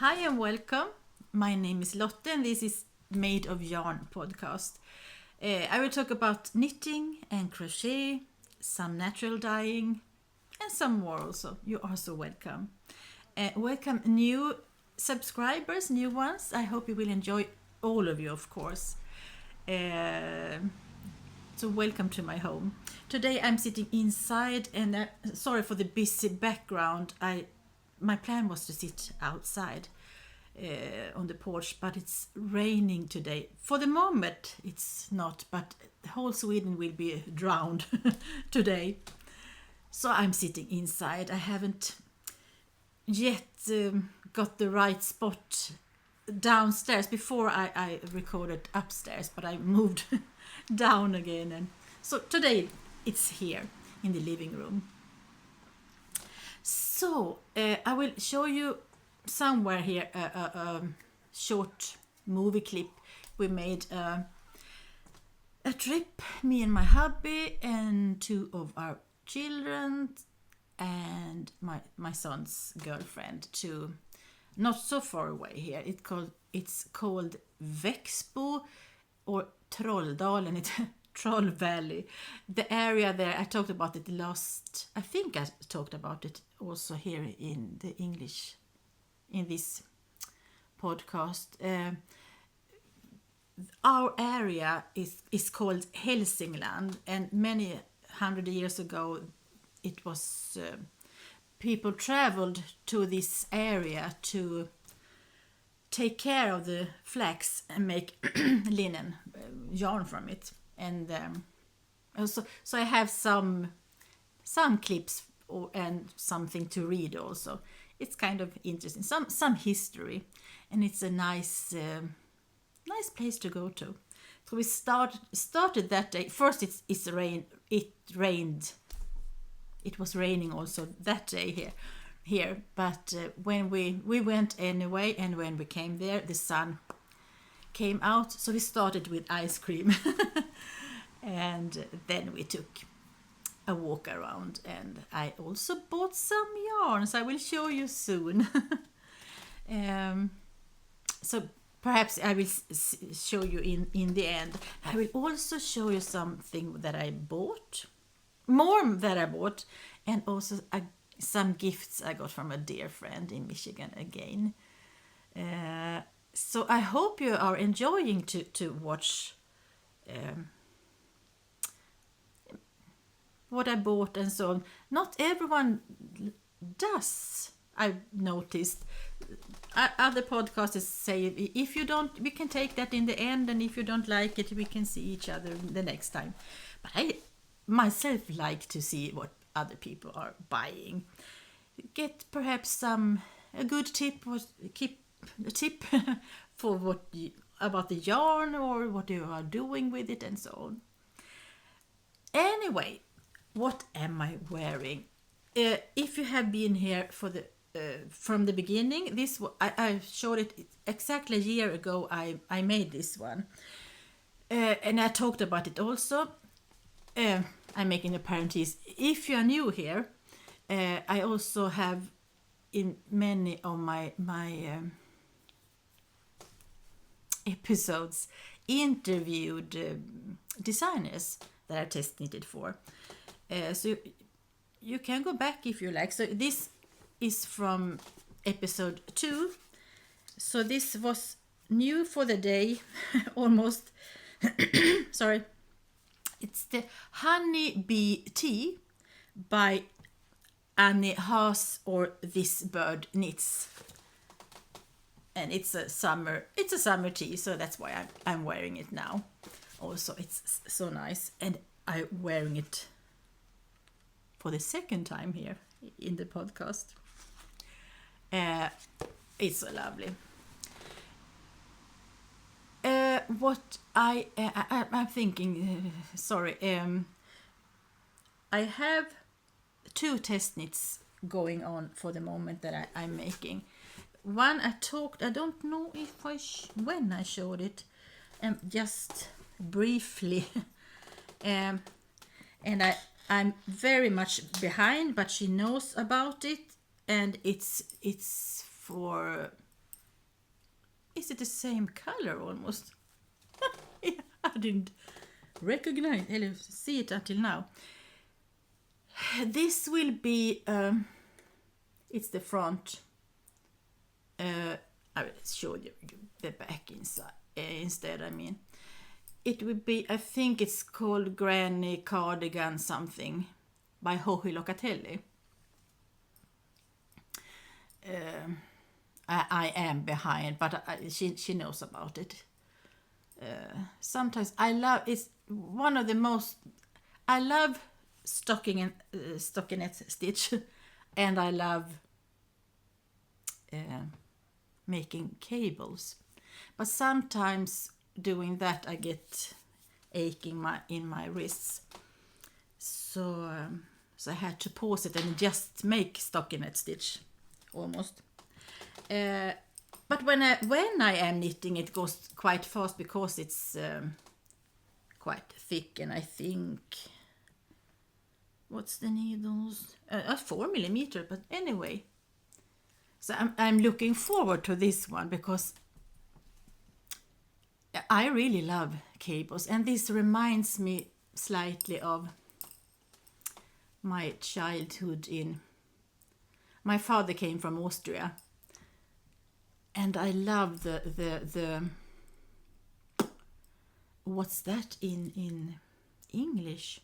Hi and welcome. My name is Lotte and this is Made of Yarn podcast. I will talk about knitting and crochet, some natural dyeing and some more also. You are so welcome. Welcome new subscribers, new ones. I hope you will enjoy, all of you of course. So welcome to my home. Today I'm sitting inside and sorry for the busy background. My plan was to sit outside on the porch, but it's raining today. For the moment it's not, but the whole Sweden will be drowned today. So I'm sitting inside. I haven't yet got the right spot downstairs. Before I recorded upstairs, but I moved down again, and so today it's here in the living room. So I will show you somewhere here a short movie clip. We made a trip, me and my hubby and two of our children and my son's girlfriend, to not so far away here. It's called Växbo or Trolldalen. It's Troll Valley. The area there, I talked about it I think I talked about it also here in the English, in this podcast. Our area is called Hälsingland, and many hundred years ago it was people traveled to this area to take care of the flax and make linen, yarn from it. And also, so I have some clips and something to read also. It's kind of interesting, some history, and it's a nice place to go to. So we started that day. First, it rained. It was raining also that day here. But when we went anyway, and when we came there, the sun came out. So we started with ice cream, and then we took a walk around, and I also bought some yarns. I will show you soon. So perhaps I will show you in the end. I will also show you something that I bought, more that I bought, and also some gifts I got from a dear friend in Michigan again. So I hope you are enjoying to watch what I bought and so on. Not everyone does, I've noticed. Other podcasters say, if you don't, we can take that in the end, and if you don't like it, we can see each other the next time. But I myself like to see what other people are buying. Get perhaps a good tip, a tip for about the yarn, or what you are doing with it and so on. Anyway, what am I wearing? If you have been here from the beginning, I showed it exactly a year ago. I made this one, and I talked about it also. I'm making a parenthesis. If you are new here, I also have in many of my episodes interviewed designers that I test knitted for. So you can go back if you like. So this is from episode 2. So this was new for the day, almost. Sorry. It's the Honey Bee Tea by Annie Haas, or This Bird Knits. And it's a summer tea, so that's why I'm wearing it now. Also, it's so nice, and I'm wearing it for the second time here in the podcast. It's so lovely. What I'm thinking, sorry, I have 2 test knits going on for the moment that I'm making. One I don't know if when I showed it, just briefly, and I'm very much behind, but she knows about it, and it's for Is it the same color almost? Yeah, I didn't recognize or see it until now. This will be, it's the front. I will show you the back inside instead. I mean, it will be, I think it's called Granny Cardigan something by Joji Locatelli. I am behind, but she knows about it. Sometimes I love, it's one of the most, I love stockinette stitch, and I love making cables, but sometimes doing that I get aching in my wrists, so I had to pause it and just make stockinette stitch almost. But when I am knitting, it goes quite fast because it's quite thick, and I think, what's the needles? 4mm, but anyway. So I'm looking forward to this one because I really love cables, and this reminds me slightly of my childhood my father came from Austria, and I love the what's that in English?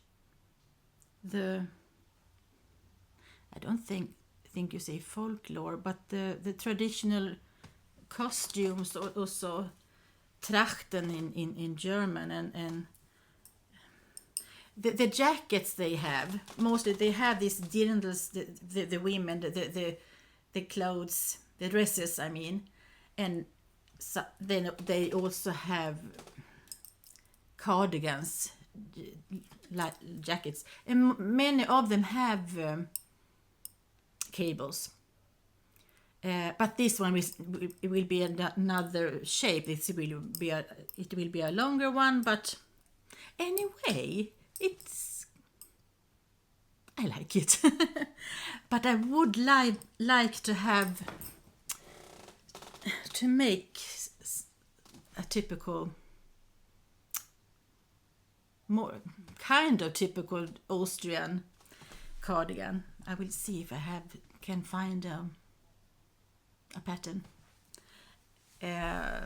I don't think you say folklore, but the traditional costumes, also Trachten in German, and the jackets they have, mostly they have these dirndls, the women, the clothes, the dresses, I mean, and so then they also have cardigans, jackets, and many of them have cables. But this one will be another shape. It will be a longer one, but anyway, I like it. But I would like to make a typical, more kind of typical Austrian cardigan. I will see if I can find a pattern. I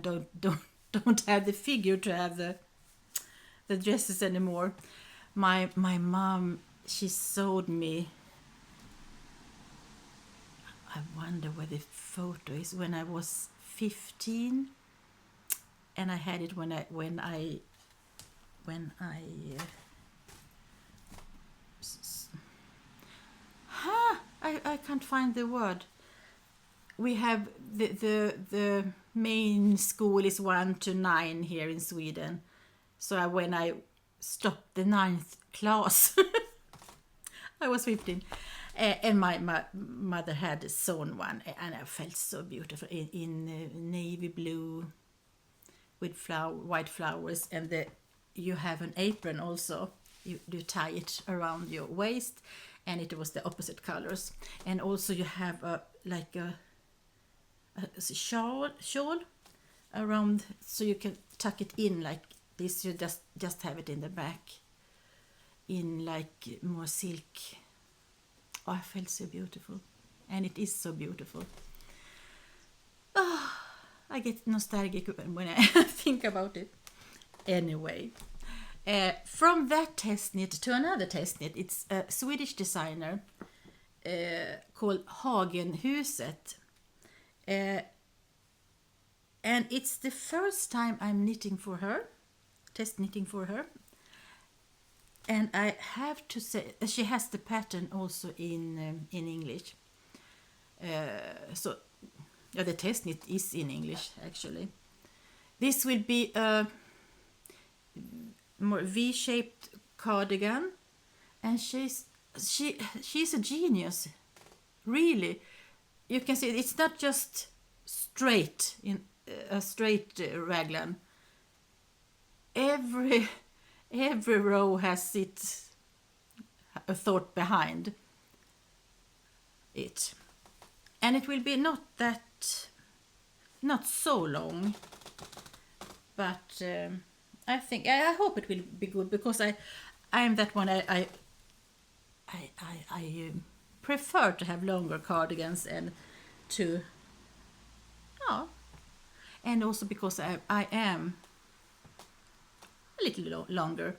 don't have the figure to have the dresses anymore. My mom, she sewed me, I wonder where the photo is, when I was 15, and I had it when I I can't find the word. We have the main school is 1 to 9 here in Sweden. So when I stopped the 9th class, I was 15, and my mother had sewn one, and I felt so beautiful in navy blue with white flowers, and you have an apron also. You tie it around your waist, and it was the opposite colors, and also you have a shawl around, so you can tuck it in like this. You just have it in the back in like more silk. Oh, I felt so beautiful, and it is so beautiful. I get nostalgic when I think about it. Anyway, from that test knit to another test knit. It's a Swedish designer called Hagenhuset, and it's the first time I'm knitting for her, test knitting for her. And I have to say, she has the pattern also in English. So the test knit is in English actually. This will be a more V-shaped cardigan, and she's a genius, really. You can see it's not just straight in a straight raglan. Every row has a thought behind it, and it will be not that not so long, but I hope it will be good, because I am that one. I prefer to have longer cardigans and to, oh, and also because I am a little longer.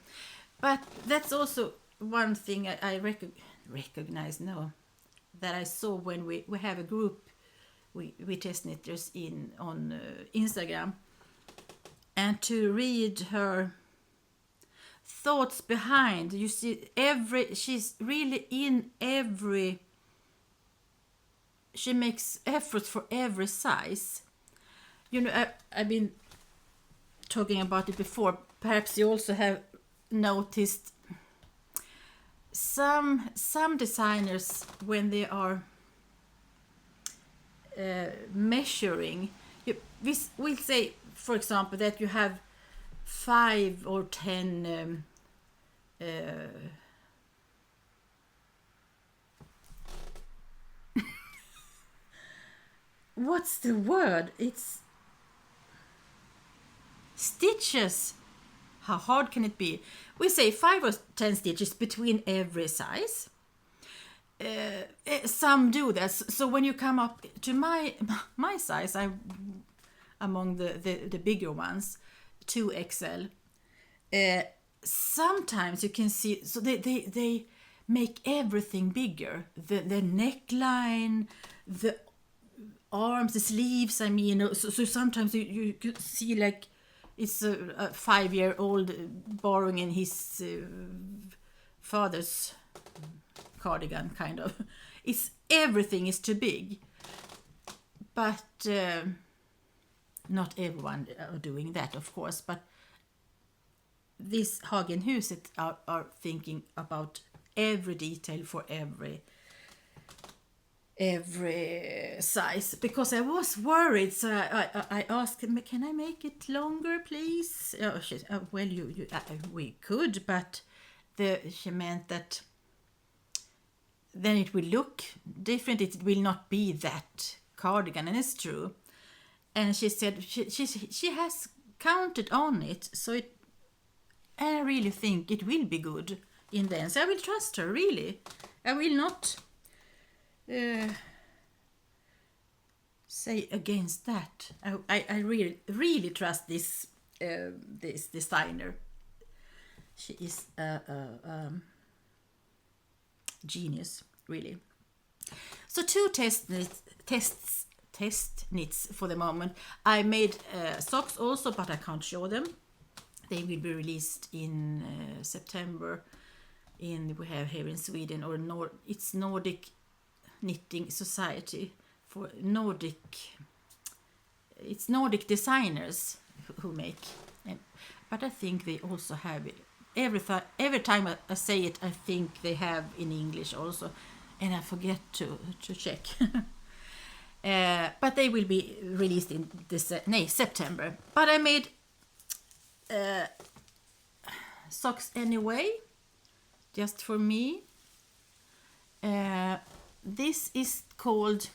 But that's also one thing I recognize now, that I saw when we have a group, we test knitters on Instagram, and to read her thoughts behind. You see, she's really in every. She makes efforts for every size. You know, I've been talking about it before. Perhaps you also have noticed some designers, when they are measuring. We'll say, for example, that you have 5 or 10 what's the word? It's stitches. How hard can it be? We say 5 or 10 stitches between every size. Some do that. So when you come up to my size, I'm among the bigger ones, 2XL. Sometimes you can see, so they make everything bigger. The neckline, the arms, the sleeves. I mean, so sometimes you could see like it's a 5-year-old borrowing in his father's cardigan, kind of. Everything is too big, but not everyone are doing that, of course. But this Hagenhuset are thinking about every detail for every size, because I was worried. So I asked him, can I make it longer, please? She said, well, we could, but she meant that then it will look different. It will not be that cardigan, and it's true. And she said she has counted on it, so I really think it will be good in the end. So I will trust her, really. I will not say against that. I really trust this designer. She is a genius, really. So 2 test knits for the moment. I made socks also, but I can't show them. They will be released in September. We have here in Sweden, or it's Nordic Knitting Society for Nordic. It's Nordic designers who make, but I think they also have it. Every time I say it, I think they have in English also, and I forget to check. But they will be released in September. But I made socks anyway, just for me. This is called,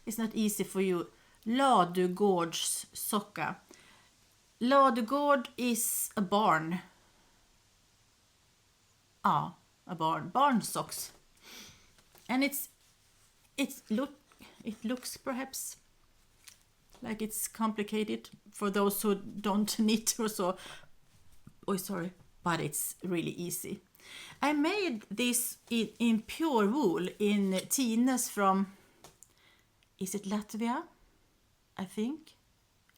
it's not easy for you, Ladugårds socka. Ladugård is a barn. A barn socks. And it looks perhaps like it's complicated for those who don't knit or so. Oh, sorry, but it's really easy. I made this in pure wool in Tines from, is it Latvia? I think.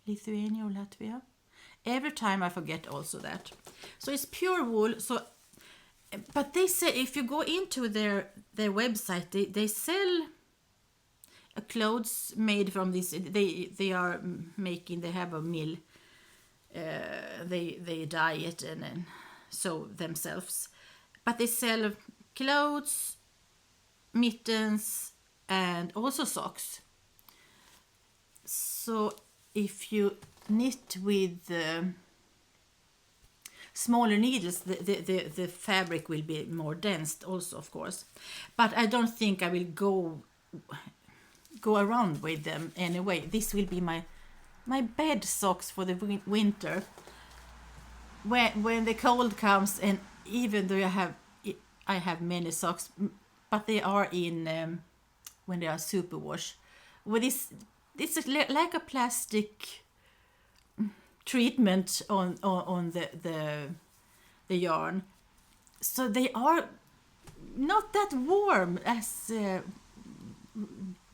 Lithuania or Latvia. Every time I forget also that. So it's pure wool. So, but they say if you go into their website, they sell clothes made from this. They are making. They have a mill. They dye it and sew themselves. But they sell clothes, mittens, and also socks. So if you knit with smaller needles, the fabric will be more dense also, of course. But I don't think I will go go around with them anyway. This will be my bed socks for the winter. When the cold comes, and even though I have many socks, but they are in when they are superwash. With this, it's like a plastic treatment on the yarn, so they are not that warm as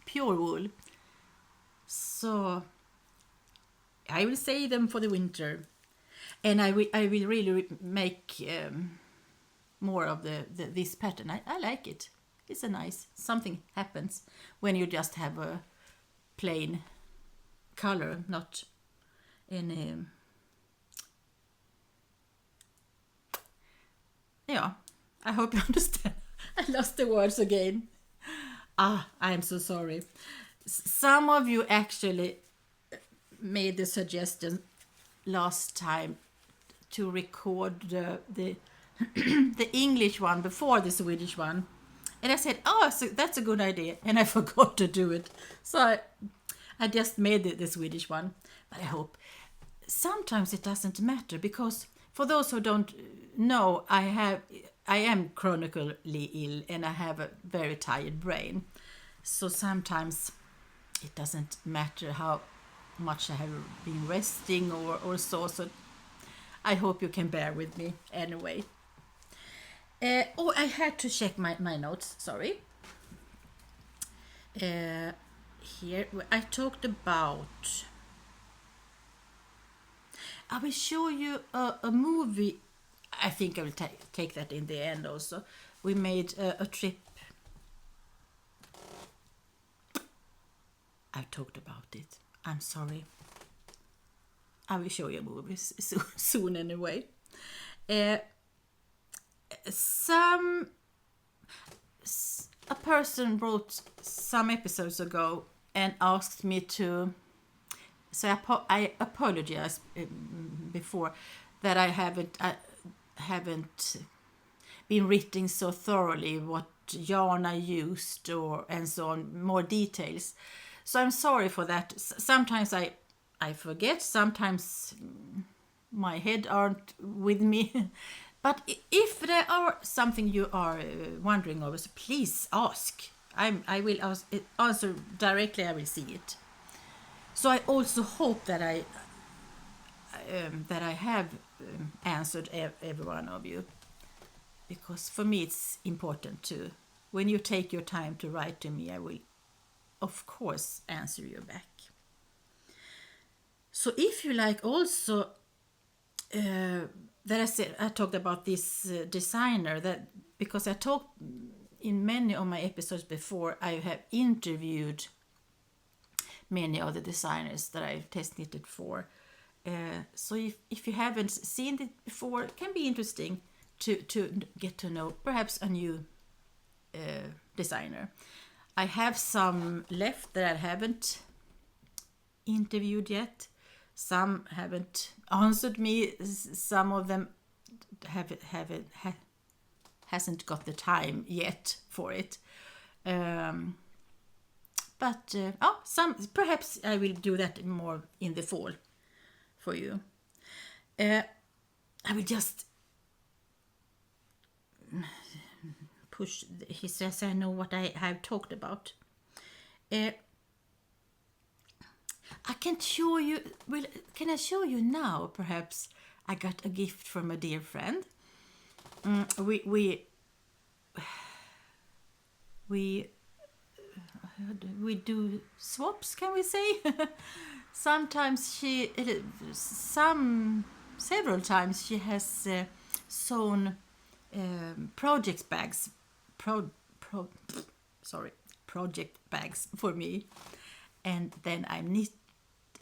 pure wool. So I will save them for the winter, and I will really make more of this pattern. I like it. It's a nice something happens when you just have a plain color, not any. Yeah, I hope you understand. I lost the words again. I am so sorry. Some of you actually made the suggestion last time to record the the English one before the Swedish one, and I said, "Oh, so that's a good idea," and I forgot to do it. So I just made the Swedish one. But I hope sometimes it doesn't matter, because for those who don't know, I am chronically ill and I have a very tired brain. So sometimes it doesn't matter how much I have been resting or so. So I hope you can bear with me anyway. I had to check my notes, sorry. Here, I talked about... I will show you a movie. I think I will take that in the end also. We made a trip. I've talked about it. I'm sorry. I will show you a movie soon anyway. A person wrote some episodes ago and asked me to... So I apologize before that I haven't been written so thoroughly what yarn I used and so on, more details. So I'm sorry for that. Sometimes I forget, sometimes my head aren't with me. But if there are something you are wondering over, so please ask. I will answer directly. I will see it. So I also hope that I have answered every one of you, because for me it's important to, when you take your time to write to me, I will of course answer you back. So if you like also that I talked about this designer, that because I talked in many of my episodes before, I have interviewed many of the designers that I've test knitted for. So if you haven't seen it before, it can be interesting to get to know perhaps a new designer. I have some left that I haven't interviewed yet. Some haven't answered me. Some of them hasn't got the time yet for it. But some perhaps I will do that more in the fall for you. I will just push. He says I know what I have talked about. I can show you. Well, can I show you now? Perhaps I got a gift from a dear friend. We do swaps, can we say? Sometimes several times she has sewn project bags for me, and then I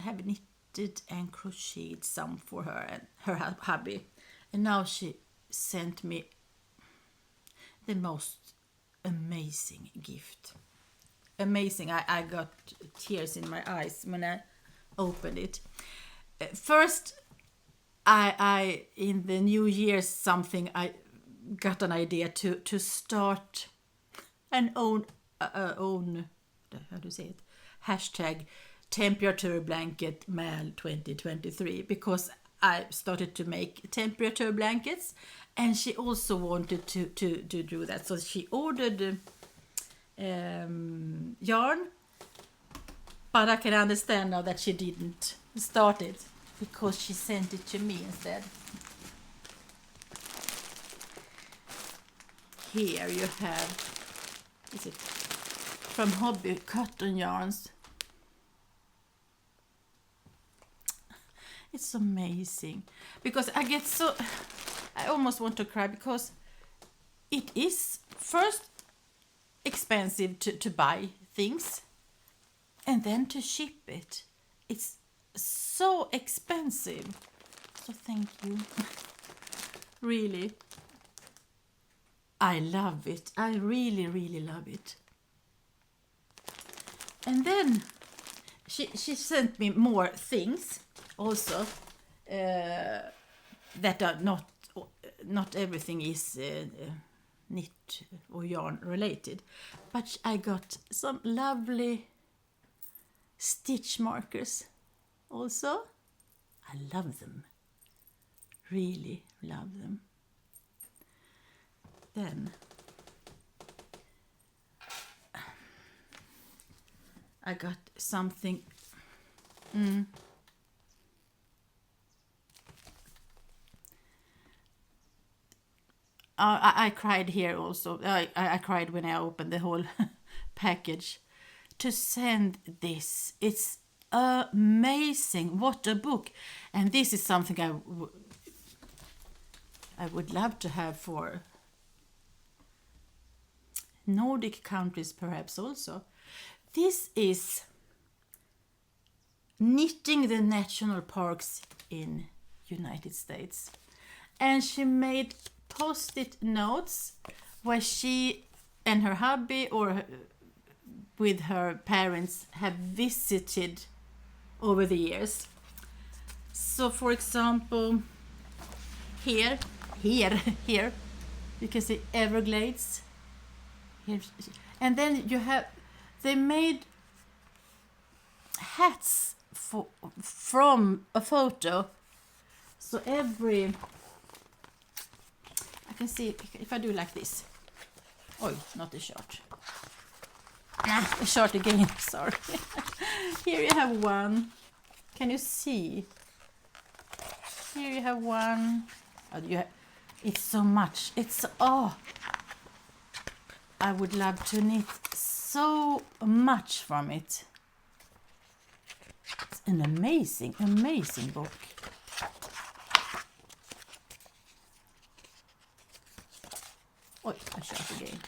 have knitted and crocheted some for her and her hubby, and now she sent me the most amazing gift. Amazing. I got tears in my eyes when I opened it. First, I in the New Year's something, I got an idea to start an own how do you say it? hashtag temperature blanket Mal 2023 because I started to make temperature blankets, and she also wanted to do that. So she ordered yarn, but I can understand now that she didn't start it because she sent it to me instead. Here you have, is it from Hobby Cotton Yarns? It's amazing because I almost want to cry because it is first expensive to buy things and then to ship it. It's so expensive. So thank you. Really. I love it. I really, really love it. And then she sent me more things also that are not everything is knit or yarn related, but I got some lovely stitch markers also. I love them, really love them. Then I got something I cried here also. I cried when I opened the whole package to send this. It's amazing. What a book. And this is something I would love to have for Nordic countries perhaps also. This is knitting the national parks in United States. And she made post-it notes where she and her hubby or with her parents have visited over the years. So for example, here you can see Everglades. Here, and then they made hats from a photo. So I can see if I do like this. Oh, not a short. A short again, sorry. Here you have one. Can you see? Here you have one. It's so much. I would love to knit so much from it. It's an amazing, amazing book. Oh, I shot again.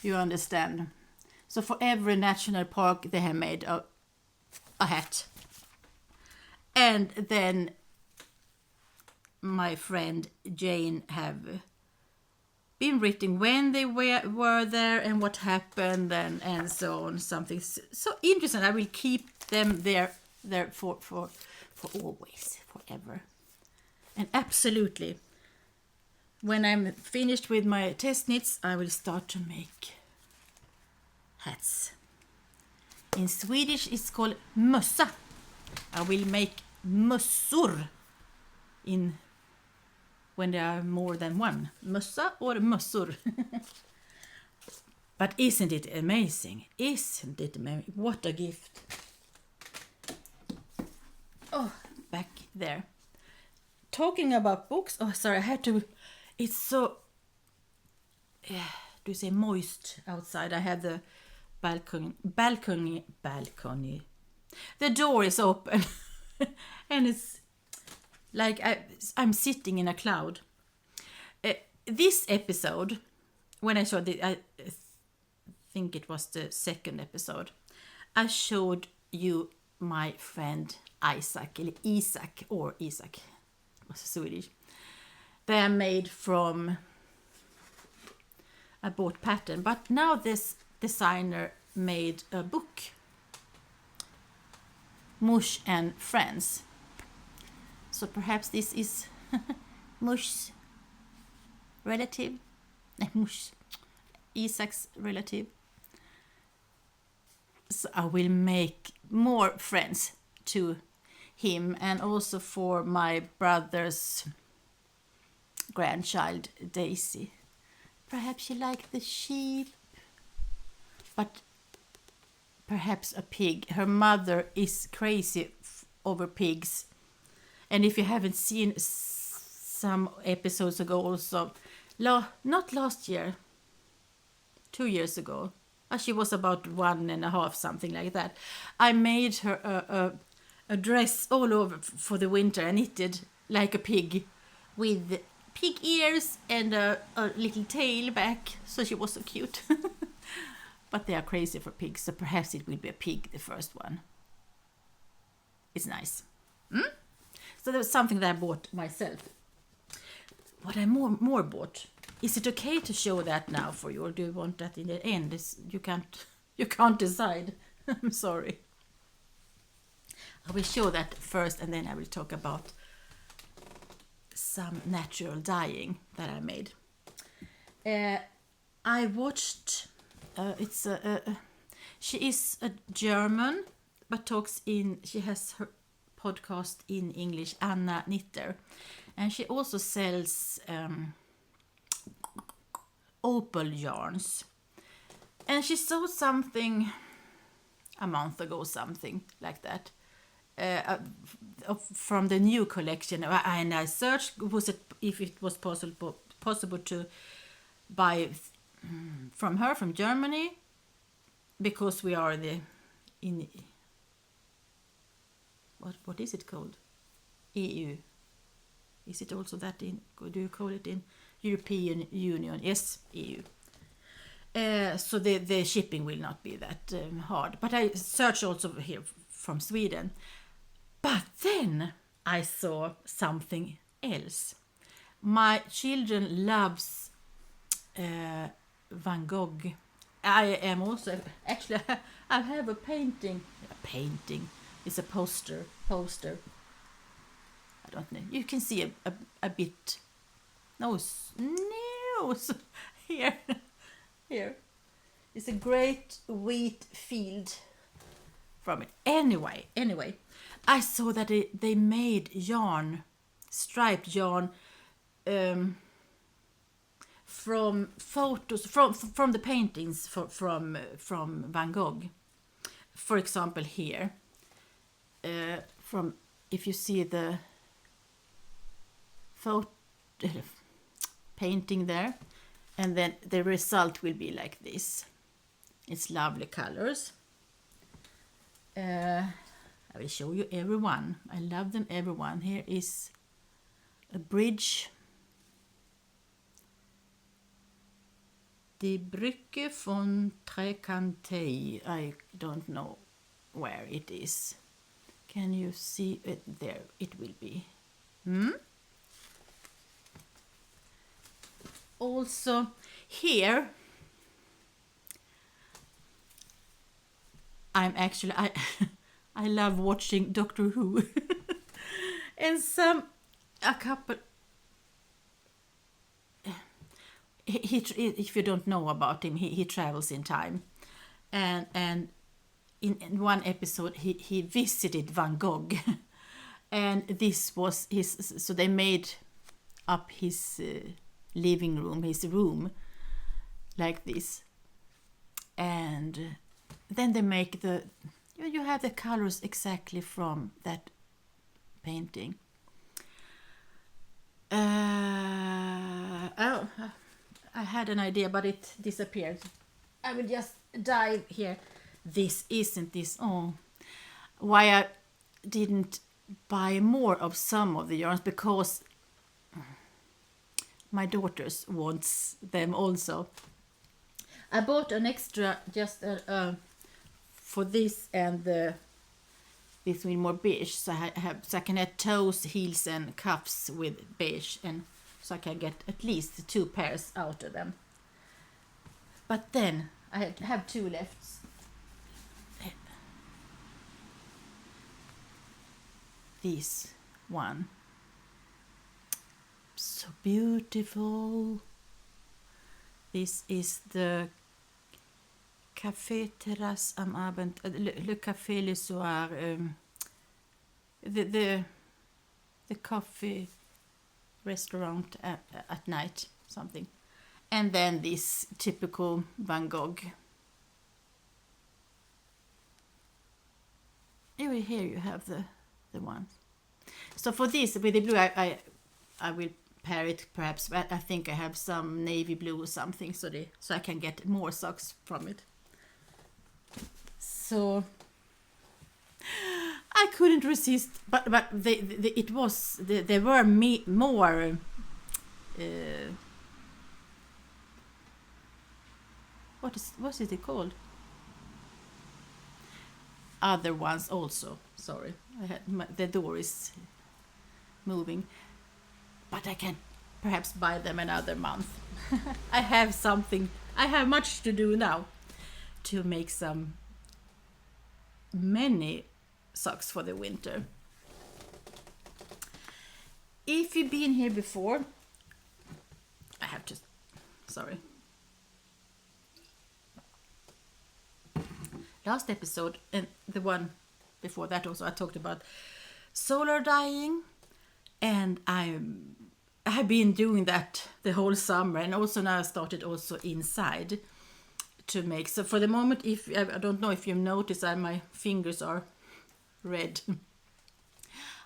You understand. So for every national park they have made a hat. And then my friend Jane have been written when they were there and what happened and so on. Something so interesting. I will keep them there for always, forever. And absolutely, when I'm finished with my test knits, I will start to make hats. In Swedish, it's called mössa. I will make mössor when there are more than one. Mössa or mössor. But isn't it amazing? Isn't it amazing? What a gift. Oh, back there. Talking about books, oh sorry, I had to, it's so, do you say moist outside? I have the balcony. The door is open and it's like I'm sitting in a cloud. This episode, when I showed it, I think it was the second episode, I showed you my friend Isaac, Swedish. They are made from a bought pattern, but now this designer made a book, Mush and Friends. So perhaps this is Mush's relative. Mush. Isaac's relative. So I will make more friends to him, and also for my brother's grandchild Daisy. Perhaps she likes the sheep, but perhaps a pig. Her mother is crazy over pigs. And if you haven't seen some episodes ago also, not last year, 2 years ago, she was about 1.5, something like that. I made her a dress all over for the winter. I knitted like a pig with pig ears and a little tail back. So she was so cute. But they are crazy for pigs, so perhaps it will be a pig, the first one. It's nice. So there's something that I bought myself. What I more bought. Is it okay to show that now for you, or do you want that in the end? You can't decide. I'm sorry. I will show that first, and then I will talk about some natural dyeing that I made. I watched. She is a German, but she has her podcast in English, Anna Knitter, and she also sells opal yarns. And she sold something a month ago, something like that, from the new collection. And I searched if it was possible to buy from her from Germany, because we are in what is it called? EU. Is it also that do you call it in European Union? Yes, EU. So the shipping will not be that hard. But I searched also here from Sweden. But then I saw something else. My children loves Van Gogh. I am also actually I have a painting. A painting. It's a poster. I don't know. You can see a bit. No. Here. It's a great wheat field from it. Anyway, I saw that they made yarn, striped yarn, from photos from the paintings from Van Gogh. For example, here, from if you see the painting there, and then the result will be like this. It's lovely colors. I will show you everyone. I love them, everyone. Here is a bridge. Die Brücke von Trecantei. I don't know where it is. Can you see it? There it will be. Also here, I love watching Doctor Who. And a couple, if you don't know about him, he travels in time, and in one episode he visited Van Gogh, and this was his. So they made up his living room, his room, like this, and then they make you have the colors exactly from that painting. I had an idea, but it disappeared. I will just dive here. This isn't this. Oh, why I didn't buy more of some of the yarns, because my daughters wants them also. I bought an extra just for this and this with more beige, so I can add toes, heels, and cuffs with beige, and so I can get at least 2 pairs out of them. But then I have 2 left. This one, so beautiful. This is the Café Terrasse am Abend, le Café le Soir, the coffee restaurant at night, something. And then this typical Van Gogh. Here you have the one. So for this, with the blue, I will pair it perhaps. I think I have some navy blue or something, so I can get more socks from it. So I couldn't resist, but there were more. What is it called? Other ones also. Sorry, the door is moving, but I can perhaps buy them another month. I have much to do now to make many socks for the winter. If you've been here before, last episode and the one before that also, I talked about solar dyeing, and I have been doing that the whole summer, and also now I started also inside to make. So for the moment, I don't know if you notice, my fingers are red.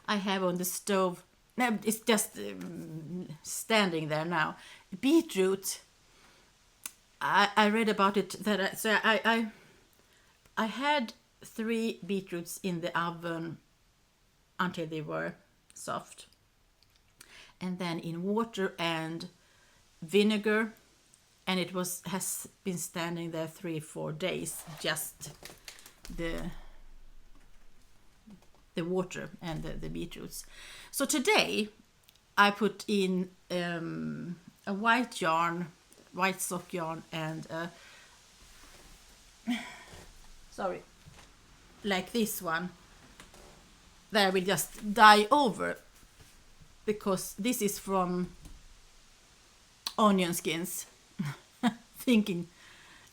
I have on the stove, no, it's just standing there now, beetroot. I read about it that I had 3 beetroots in the oven until they were soft, and then in water and vinegar, and it has been standing there 3-4 days, just the water and the beetroots. So today I put in a white sock yarn, and like this one, that I will just dye over, because this is from onion skins.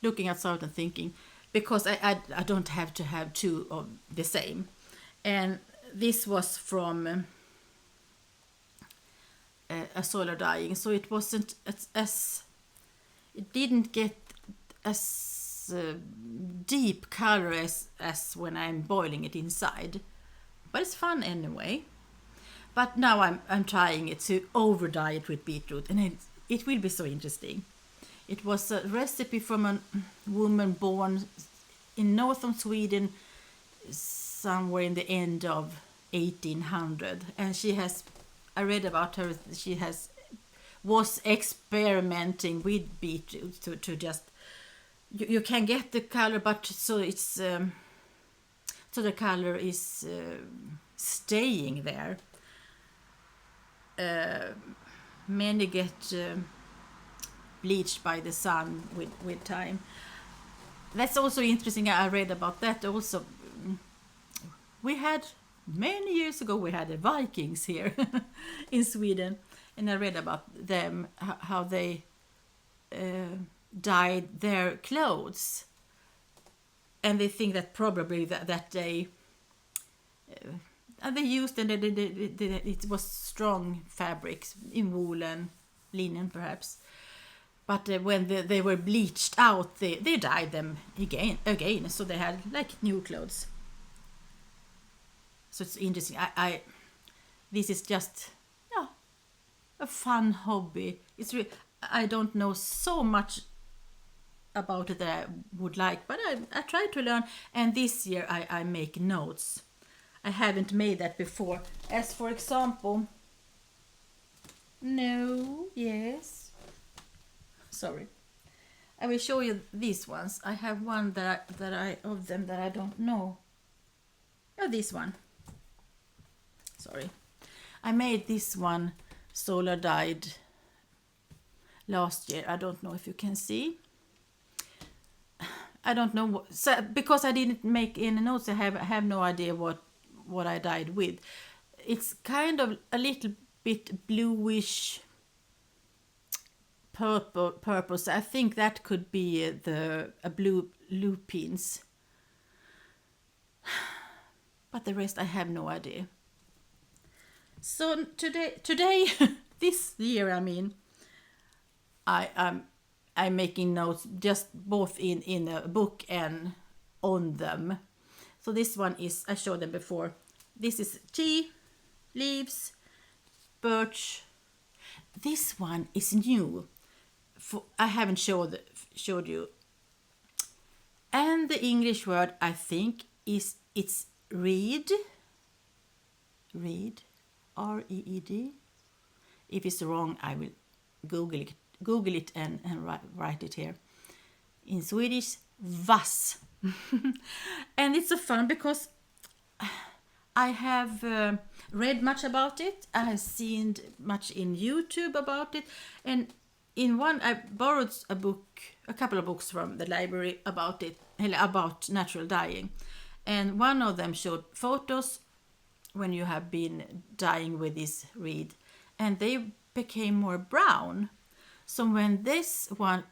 Looking at something, thinking, because I don't have to have 2 of the same. And this was from a solar dyeing, so it wasn't it didn't get as deep color as when I'm boiling it inside, but it's fun anyway. But now I'm trying it to over dye it with beetroot, and it will be so interesting. It was a recipe from a woman born in northern Sweden somewhere in the end of 1800, and I read about her, was experimenting with beetroot to just, you can get the color, but so it's so the color is staying there. Many get bleached by the sun with time. That's also interesting. I read about that also. We had many years ago, we had the Vikings here in Sweden, and I read about them, how they dyed their clothes, and they think that probably that they used, and it was strong fabrics in wool and linen perhaps, but when they were bleached out, they dyed them again, so they had like new clothes. So it's interesting. This is just a fun hobby. I don't know so much about it that I would like, but I try to learn. And this year I make notes. I haven't made that before. As for example, sorry. I will show you these ones. I have one that I don't know. Oh, this one. Sorry. I made this one solar dyed last year. I don't know if you can see. I don't know because I didn't make any notes. I have no idea what I dyed with. It's kind of a little bit bluish purple. So I think that could be a blue lupines. But the rest I have no idea. So today, this year, I mean, I'm making notes just both in a book and on them. So this one is, I showed them before. This is tea, leaves, birch. This one is new. I haven't showed you. And the English word, I think, it's reed. Reed, R-E-E-D. If it's wrong, I will Google it and write it here. In Swedish, vass. And it's so fun because I have read much about it. I have seen much in YouTube about it. And in one, I borrowed a couple of books from the library about it, about natural dyeing. And one of them showed photos when you have been dyeing with this reed. And they became more brown. So when this one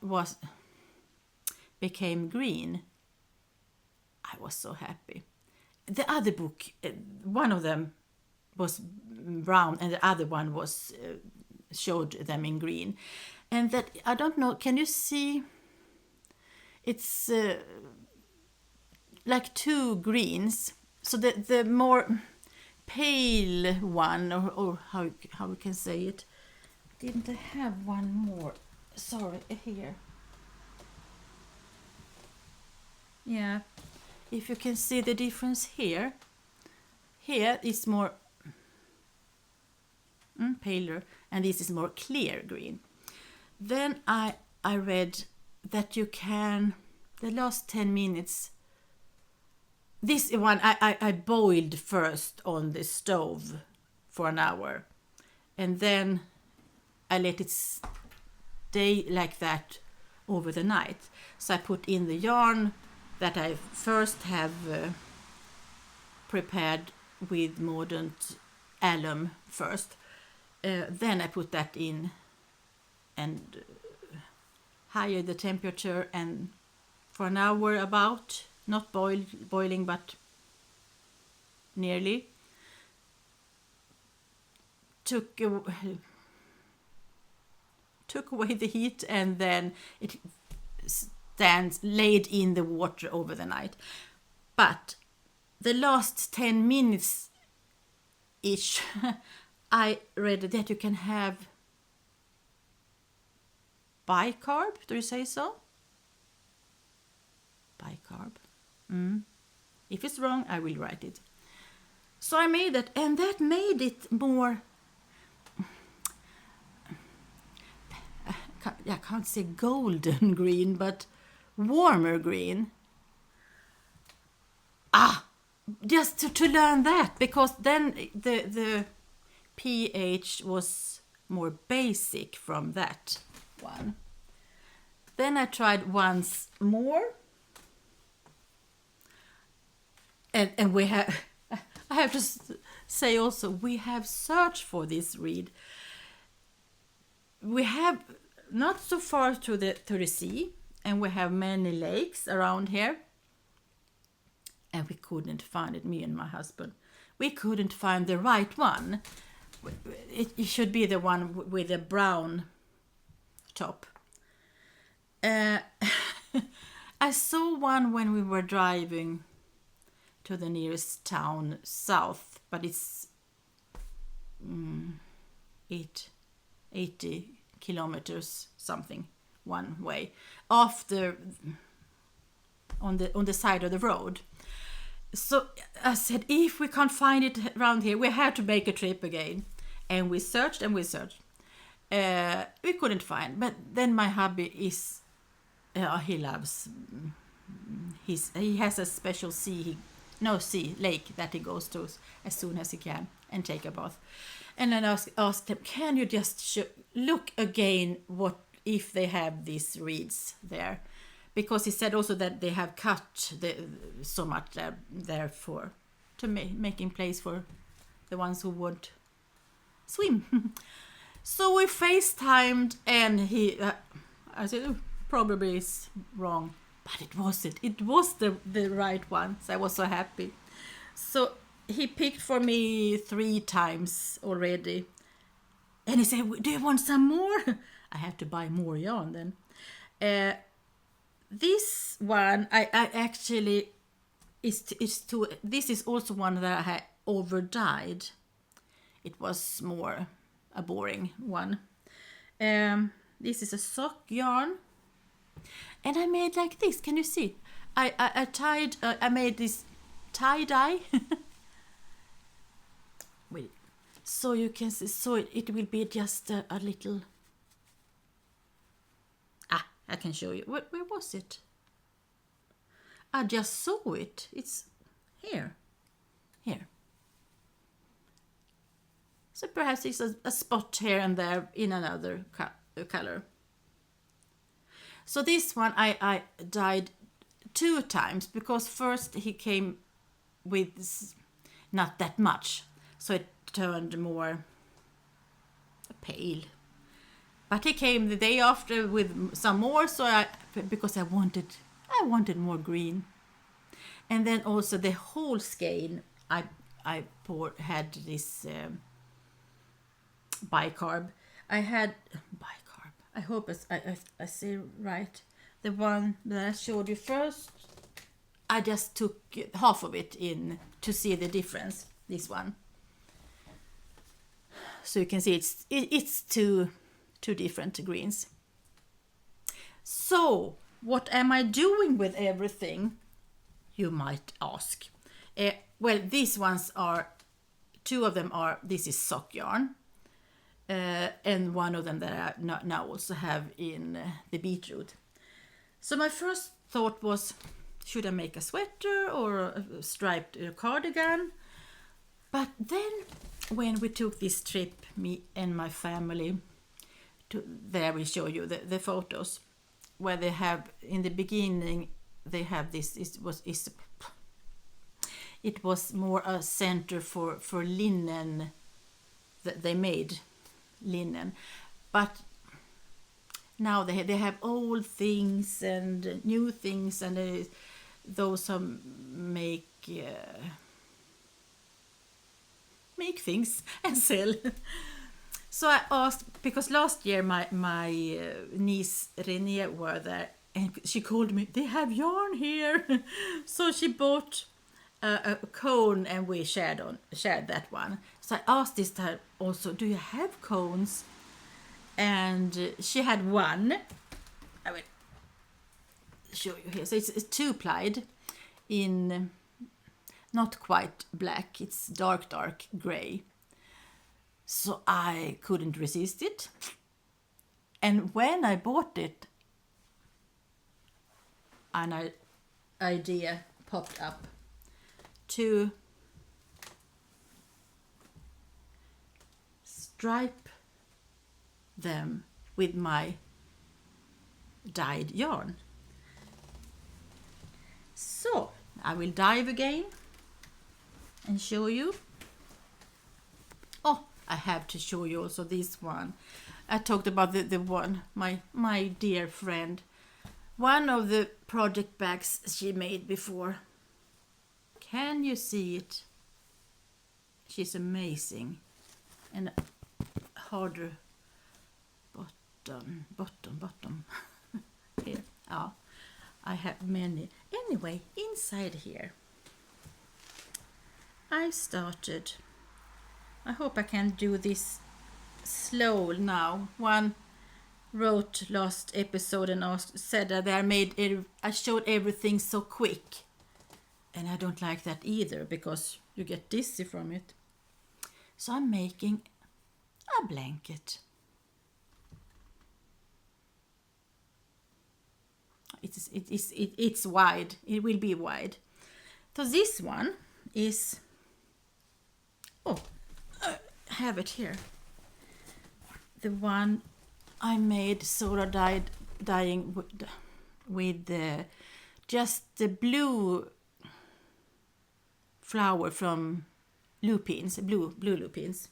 became green, I was so happy. The other book, one of them was brown and the other one was showed them in green. And that, I don't know, can you see? It's like two greens. So the more pale one, or how we can say it. Didn't I have one more? Sorry, here. Yeah, if you can see the difference here. Here is more paler, and this is more clear green. Then I read that you can, the last 10 minutes, this one I boiled first on the stove for an hour, and then I let it stay like that over the night. So I put in the yarn that I first have prepared with mordant alum first. Then I put that in and higher the temperature, and for an hour about, not boiling but nearly, took away the heat, and then it laid in the water over the night. But the last 10 minutes ish, I read that you can have bicarb. Do you say so? Bicarb. If it's wrong, I will write it. So I made that, and that made it more, I can't say golden green, but warmer green. Just to learn that, because then the pH was more basic from that one. Then I tried once more, and we have, I have to say also, we have searched for this reed. We have not so far to the sea, and we have many lakes around here, and we couldn't find it, me and my husband. We couldn't find the right one. It should be the one with the brown top. I saw one when we were driving to the nearest town south, but it's 80 kilometers something one way, after on the side of the road. So I said, if we can't find it around here, we have to make a trip again. And we searched and we searched. We couldn't find. But then my hubby is, he loves, he has a special lake that he goes to as soon as he can and take a bath. And then I asked him, can you just look again if they have these reeds there? Because he said also that they have cut so much there to making place for the ones who would swim. So we FaceTimed, and I said, "Oh, probably it's wrong," but it wasn't. It was the right one. So I was so happy. So he picked for me 3 times already, and he said, "Do you want some more?" I have to buy more yarn then. This one I actually is too. This is also one that I had over dyed. It was more a boring one. This is a sock yarn, and I made like this. Can you see? I tied. I made this tie dye. Wait, so you can see. So it will be just a little. I can show you. Where was it? I just saw it. It's here. Here. So perhaps it's a spot here and there in another color. So this one I dyed 2 times, because first he came with not that much. So it turned more pale. But he came the day after with some more, so because I wanted more green. And then also the whole skein I had this bicarb. I had bicarb. I hope I say right. The one that I showed you first, I just took half of it in to see the difference. This one, so you can see it's two different greens. So what am I doing with everything, you might ask? Well, these ones are, 2 of them are, this is sock yarn, and one of them that I now also have in the beetroot. So my first thought was, should I make a sweater or a striped cardigan? But then when we took this trip, me and my family, there I will show you the photos, where they have, in the beginning, they have this, it was more a center for linen, that they made linen. But now they have old things and new things, and those who make things and sell. So I asked, because last year my niece Renee were there, and she called me, "They have yarn here." So she bought a cone, and we shared that one. So I asked this time also, "Do you have cones?" And she had one. I will show you here. So it's 2-plied in not quite black. It's dark gray. So I couldn't resist it. And when I bought it, an idea popped up to stripe them with my dyed yarn. So I will dive again and show you. Oh, I have to show you also this one. I talked about the one, my dear friend. One of the project bags she made before. Can you see it? She's amazing. And harder bottom. Here. Oh, I have many. Anyway, inside here, I started. I hope I can do this slow now. One wrote last episode and said that I showed everything so quick, and I don't like that either, because you get dizzy from it. So I'm making a blanket. It's wide. It will be wide. So this one is, I have it here. The one I made soda dyeing with just the blue flower from lupins, blue lupins.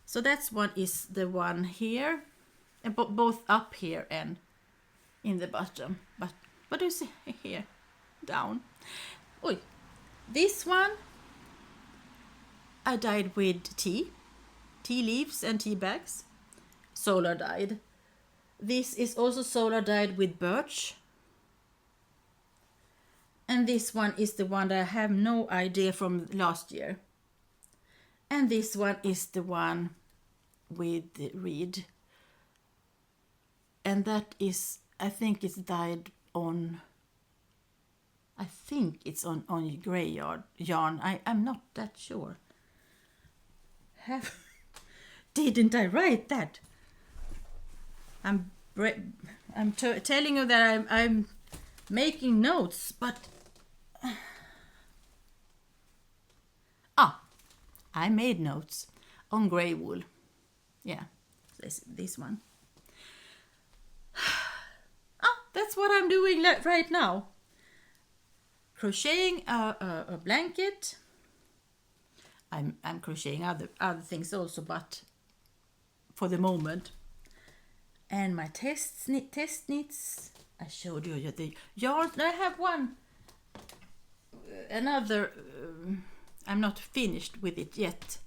So that's one is the one here, and both up here and in the bottom. But what do you see here? Down. Oh, this one I dyed with tea leaves and tea bags, solar dyed. This is also solar dyed with birch. And this one is the one that I have no idea from last year. And this one is the one with the reed. And that is, I think it's dyed on, I think it's on grey yarn. I'm not that sure. Didn't I write that? I'm telling you that I'm making notes, but I made notes on grey wool. Yeah, this one. That's what I'm doing right now. Crocheting a blanket. I'm crocheting other things also, but for the moment. And my test knits. I showed you the yarn. I have another. I'm not finished with it yet,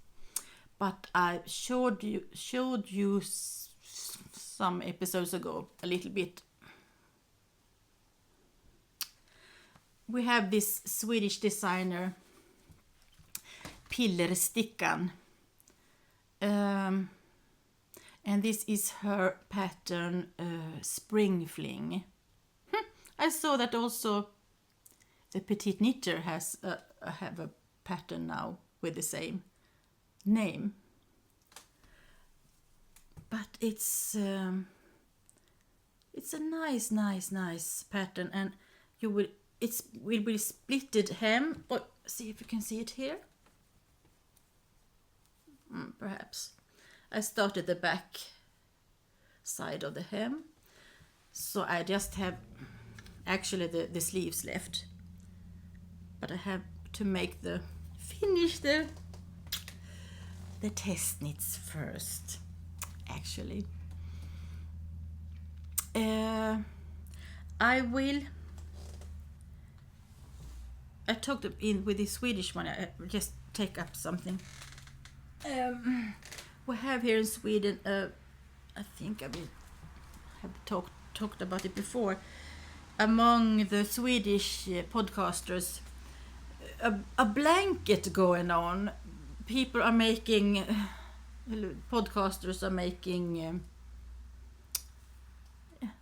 but I showed you some episodes ago a little bit. We have this Swedish designer Pillerstickan, and this is her pattern Spring Fling. I saw that also the Petite Knitter have a pattern now with the same name, but it's a nice pattern, and will be splitted hem. Oh, see if you can see it here. Perhaps I started the back side of the hem, so I just have actually the sleeves left, but I have to finish the test knits first, actually. I talked in with the Swedish one. I just take up something. We have here in Sweden, I think I have talked about it before, among the Swedish podcasters, a blanket going on. People are making, podcasters are making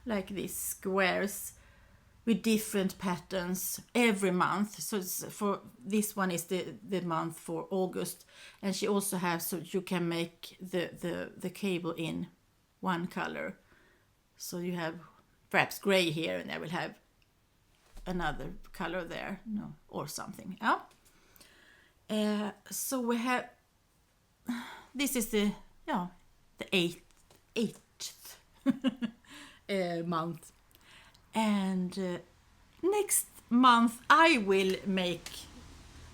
like these squares with different patterns every month. So for this one is the month for August, and she also has, so you can make the cable in one color. So you have perhaps gray here, and I will have another color there, or something. So we have, this is the eighth month. And next month I will make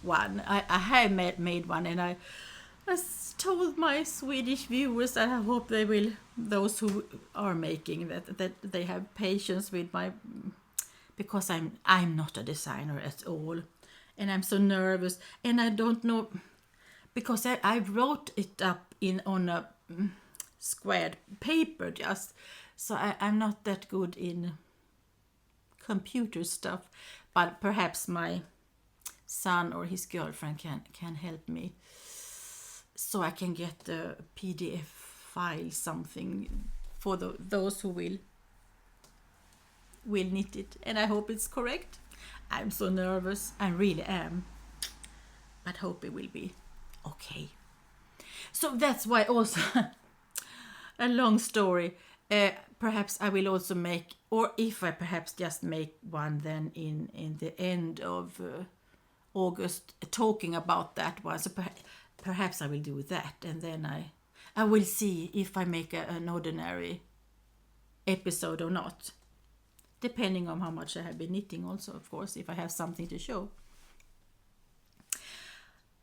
one. I have made one, and I told my Swedish viewers that I hope they will, those who are making that they have patience with my, because I'm not a designer at all, and I'm so nervous, and I don't know, because I wrote it up on a squared paper just, so I'm not that good in computer stuff, but perhaps my son or his girlfriend can help me, so I can get the PDF file, something for those who will knit it, and I hope it's correct. I'm so nervous, I really am, but hope it will be okay. So that's why also a long story. Perhaps I will also make, or if I perhaps just make one then in the end of August, talking about that one. So perhaps I will do that, and then I will see if I make an ordinary episode or not, depending on how much I have been knitting also, of course, if I have something to show.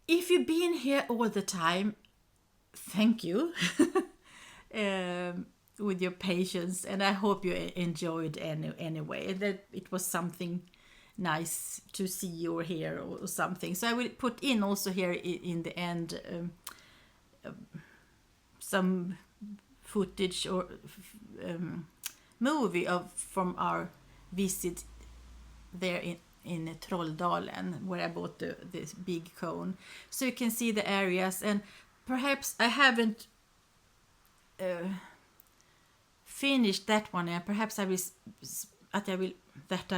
If you've been here all the time, thank you with your patience, and I hope you enjoyed anyway. That it was something nice to see you or hear or something. So I will put in also here in the end some footage or movie from our visit there in Trolldalen, where I bought this big cone, so you can see the areas. And perhaps I haven't finished that one, and perhaps I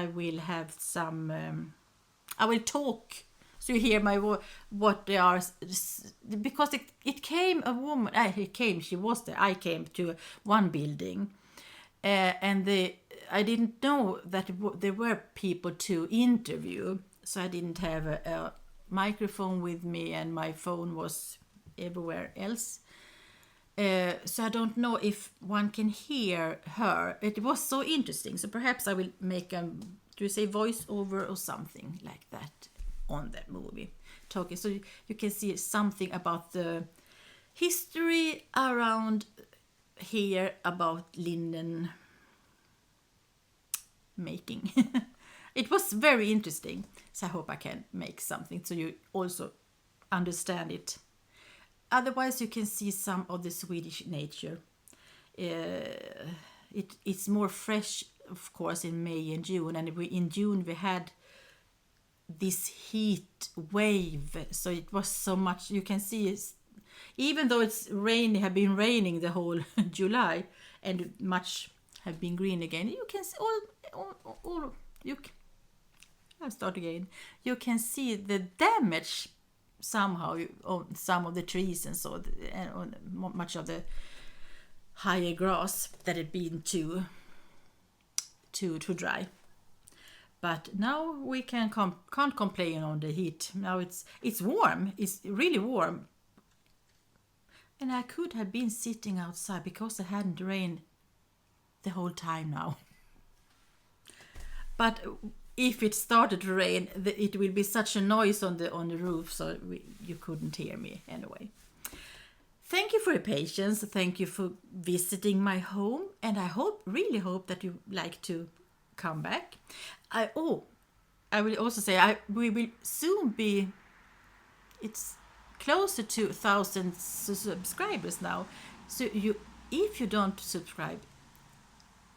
will have some. I will talk so you hear my what they are, because it came a woman. She was there. I came to one building, and I didn't know that there were people to interview, so I didn't have a microphone with me, and my phone was everywhere else. So I don't know if one can hear her. It was so interesting. So perhaps I will make do you say voiceover or something like that on that movie, talking, so you can see something about the history around here about linen making. It was very interesting, so I hope I can make something so you also understand it. Otherwise, you can see some of the Swedish nature. It's more fresh, of course, in May and June, and in June we had this heat wave, so it was so much. You can see, even though it's rain, have been raining the whole July, and much have been green again. You can see all I'll start again. You can see the damage somehow on some of the trees and so, and on much of the higher grass that had been too dry. But now we can't complain on the heat. Now it's warm. It's really warm. And I could have been sitting outside because it hadn't rained the whole time now. But if it started to rain, it will be such a noise on the roof, so you couldn't hear me anyway. Thank you for your patience. Thank you for visiting my home, and I really hope that you like to come back. I will also say we will soon be. It's closer to 1,000 subscribers now. So if you don't subscribe,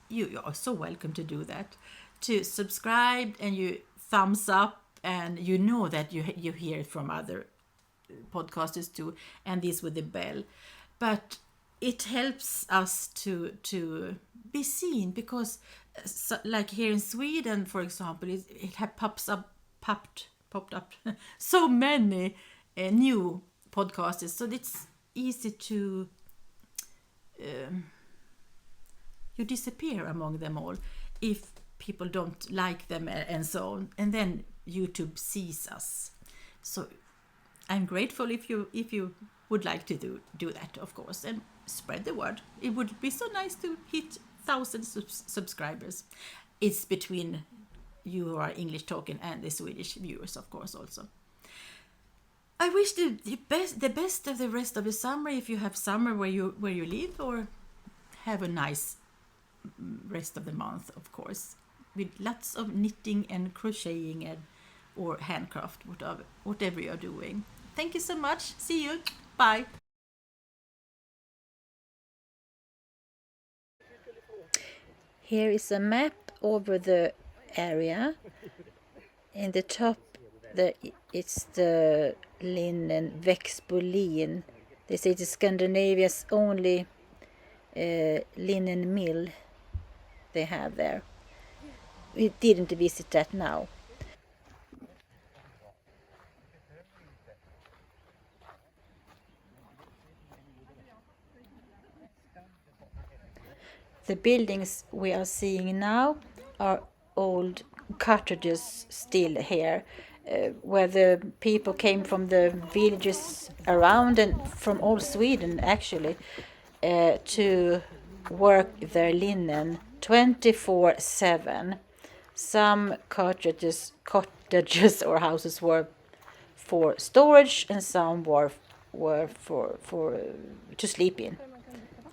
you are so welcome to do that. To subscribe, and you thumbs up, and you know that you hear it from other podcasters too, and this with the bell. But it helps us to be seen, because like here in Sweden, for example, it popped up so many new podcasters, so it's easy to you disappear among them all if people don't like them and so on, and then YouTube sees us. So I'm grateful if you would like to do that, of course, and spread the word. It would be so nice to hit 1,000 subscribers. It's between you who are English talking and the Swedish viewers, of course, also. I wish the best of the rest of the summer, if you have summer where you live, or have a nice rest of the month, of course, with lots of knitting and crocheting or handcraft, whatever you're doing. Thank you so much. See you. Bye. Here is a map over the area. In the top, it's the linen Växbolin. They say it's Scandinavia's only linen mill they have there. We didn't visit that now. The buildings we are seeing now are old cottages still here, where the people came from the villages around and from all Sweden actually, to work their linen 24/7. Some cottages or houses were for storage, and some were were for to sleep in.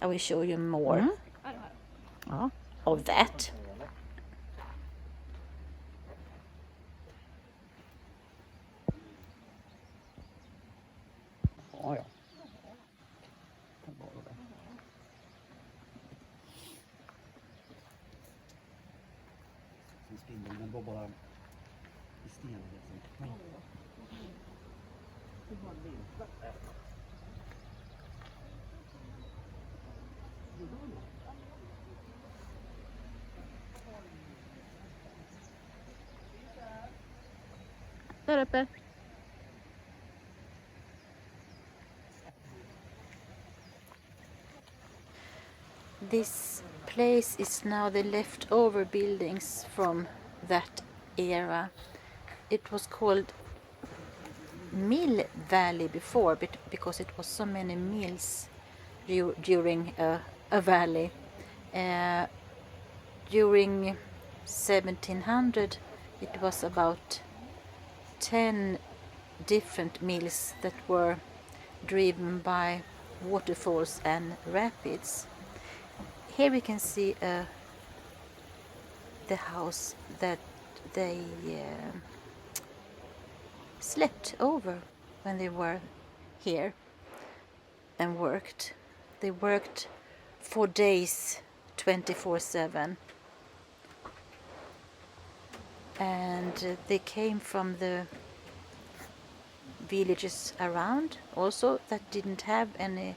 I will show you more of that. Ja, ja. Som spindeln, den var bara i sten. Där uppe. This place is now the leftover buildings from that era. It was called Mill Valley before, but because it was so many mills during a valley. During 1700 it was about 10 different mills that were driven by waterfalls and rapids. Here we can see the house that they slept over when they were here and worked. They worked for days 24/7, and they came from the villages around also that didn't have any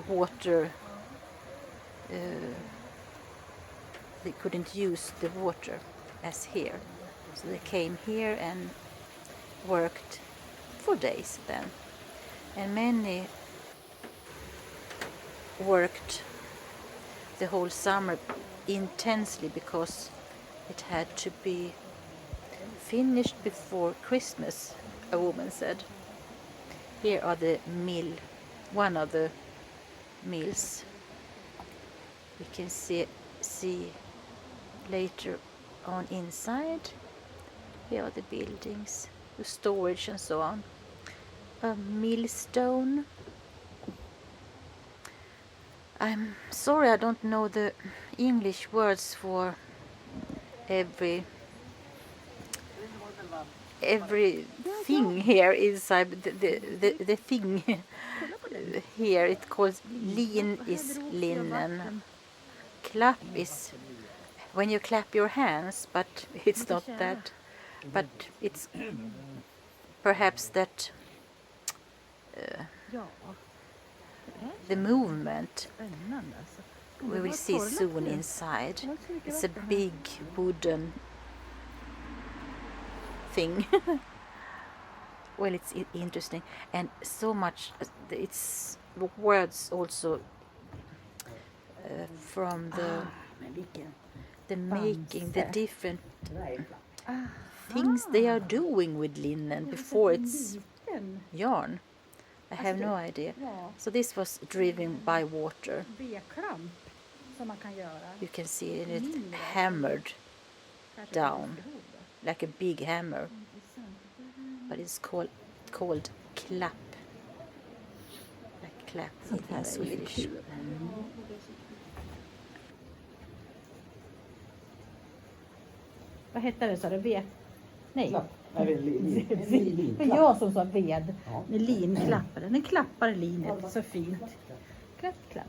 water. They couldn't use the water as here, so they came here and worked for days then, and many worked the whole summer intensely because it had to be finished before Christmas, a woman said. Here are the mill, one of the mills. We can see later on inside. Here are the buildings, the storage and so on. A millstone. I'm sorry I don't know the English words for every thing here inside. The thing here, it calls lean is linen. Clap is when you clap your hands, but it's not that. But it's perhaps that the movement we will see soon inside. It's a big wooden thing. Well, it's interesting, and so much. It's words also from the making, the different things they are doing with linen before it's yarn. I have no idea. So this was driven by water. You can see it hammered down like a big hammer, but it's called clap, like clap in Swedish. Vad hette det, sa du? Ved? Nej. Lin. Det var jag som sa ved. Ja. Lin klappade. Den klappar linet så fint. Klapp, klapp.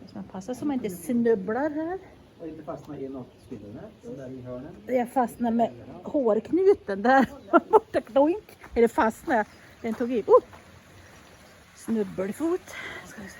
Så man passar så man inte snubblar här. Och inte fastna i något spindelnät där i hörnen. Jag fastnade med hårknuten där. Doink. Eller fastnade. Den tog i. Snubbelfot. Ska vi se.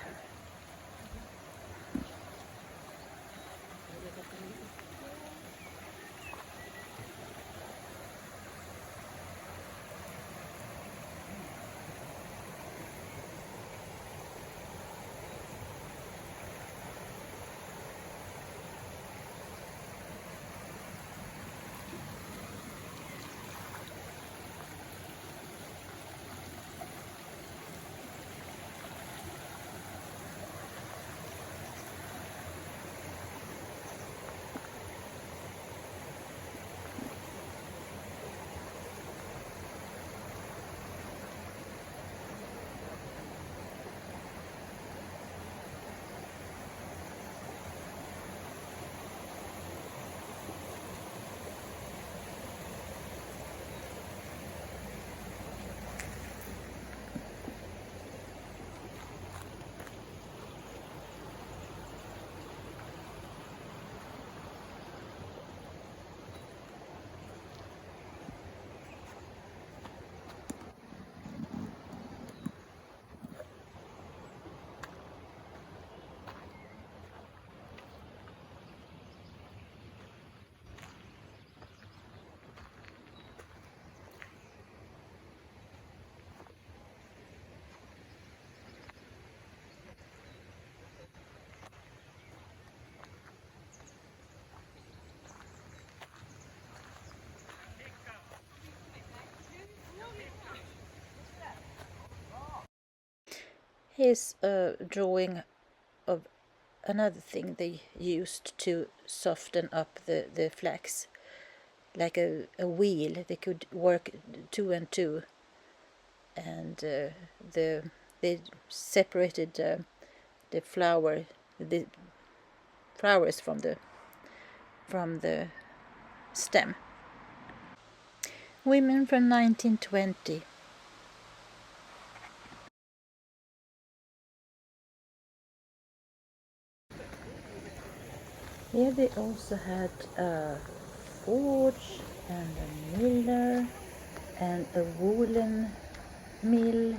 Here's a drawing of another thing they used to soften up the flax, like a wheel. They could work 2 and 2, and they separated the flowers from the stem. Women from 1920. Here they also had a forge and a miller and a woolen mill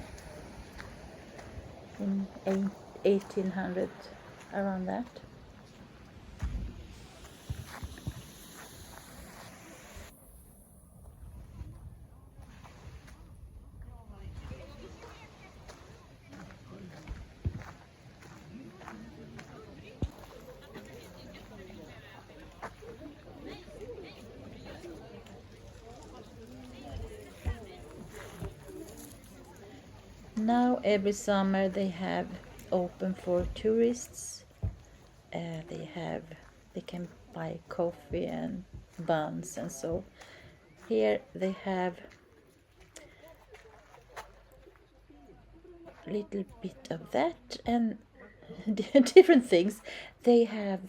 in 1800, around that. Now every summer they have open for tourists. They can buy coffee and buns and so. Here they have a little bit of that and different things. They have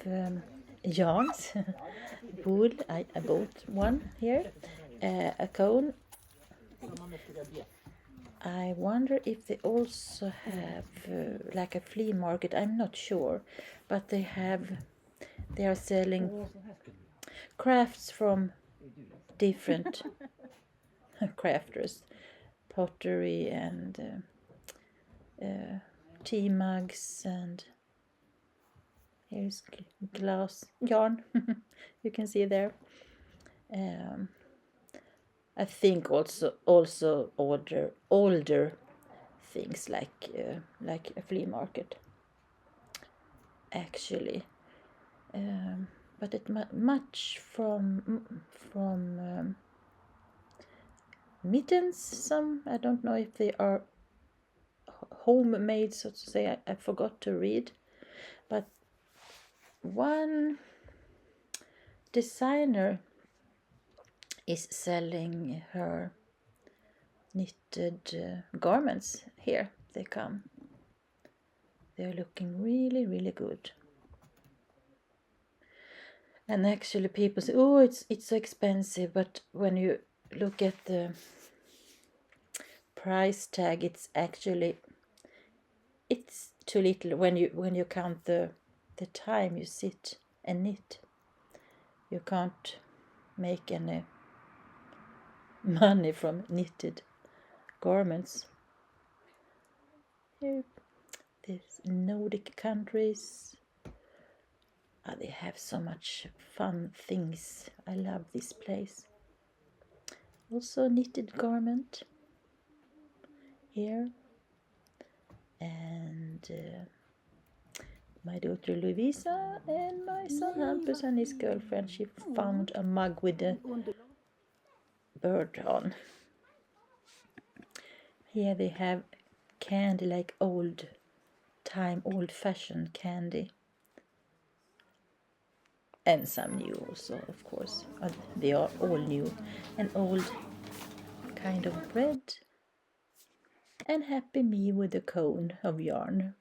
yarns, wool. I bought one here, a cone. I wonder if they also have like a flea market. I'm not sure, but they are selling crafts from different crafters, pottery and tea mugs, and here's glass yarn. You can see there. I think also older things like a flea market actually, but it much from mittens. Some, I don't know if they are homemade, so to say. I forgot to read, but one designer is selling her knitted garments. Here they come. They're looking really, really good. And actually people say, oh, it's so expensive, but when you look at the price tag, it's too little when you count the time you sit and knit. You can't make any money from knitted garments. Here, these Nordic countries, they have so much fun things. I love this place. Also knitted garment here, and my daughter Louisa and my son Hampus and his girlfriend, she found a mug with a bird on. Here they have candy, like old-fashioned candy, and some new also, of course. They are all new. An old kind of bread, and Happy Me with a cone of yarn.